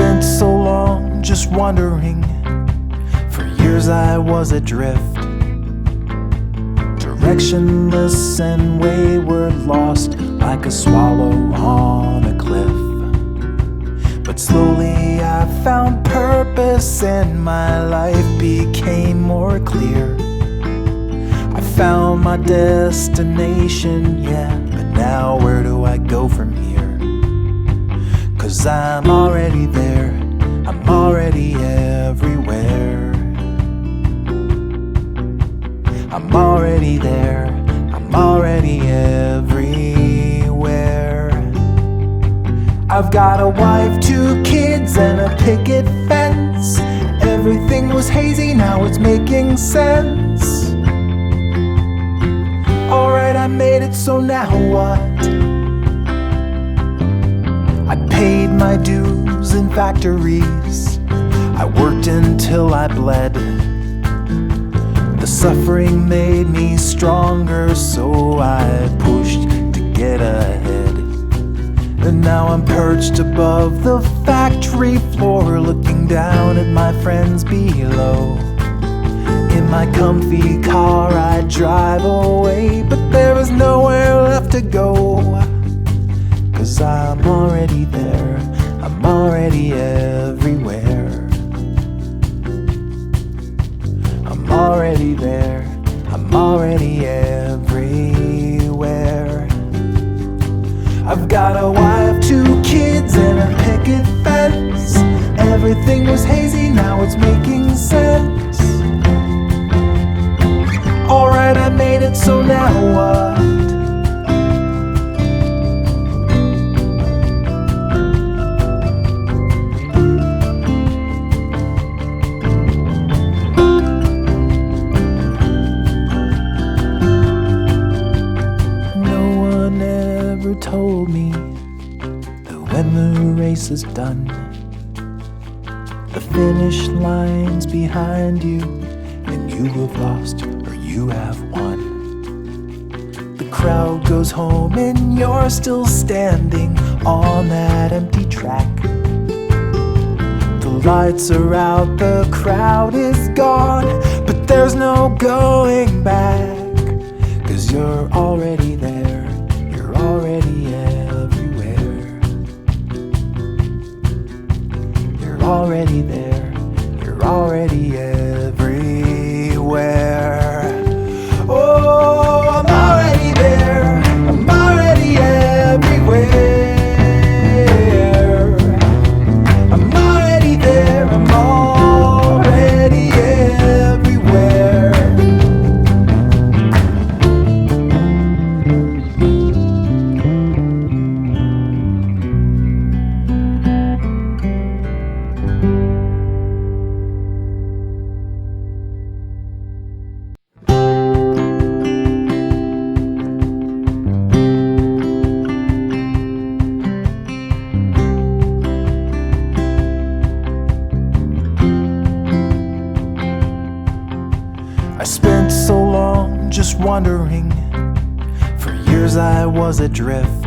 spent so long just wondering. For years I was adrift, directionless and wayward, lost like a swallow on a cliff. But slowly I found purpose and my life became more clear. I found my destination, yeah, but now where do I go from here? 'Cause I'm already there, I'm already everywhere. I'm already there, I'm already everywhere. I've got a wife, 2 kids, and a picket fence. Everything was hazy, now it's making sense. Alright, I made it, so now what? I paid my dues in factories. I worked until I bled. The suffering made me stronger, so I pushed to get ahead. And now I'm perched above the factory floor, looking down at my friends below. In my comfy car I drive away, but there is nowhere left to go. 'Cause I'm already there, I'm already everywhere. I'm already there, I'm already everywhere. I've got a wife, 2 kids, and a picket fence. Everything was hazy, now it's making sense. Alright, I made it, so now what? Told me that when the race is done, the finish line's behind you, and you have lost or you have won. The crowd goes home and you're still standing on that empty track. The lights are out, the crowd is gone, but there's no going back. 'Cause you're already there, already everywhere. You're already there, you're already everywhere. Oh, I'm already there, I'm already everywhere. I'm already there, I'm already everywhere. I spent so long just wondering. For years I was adrift,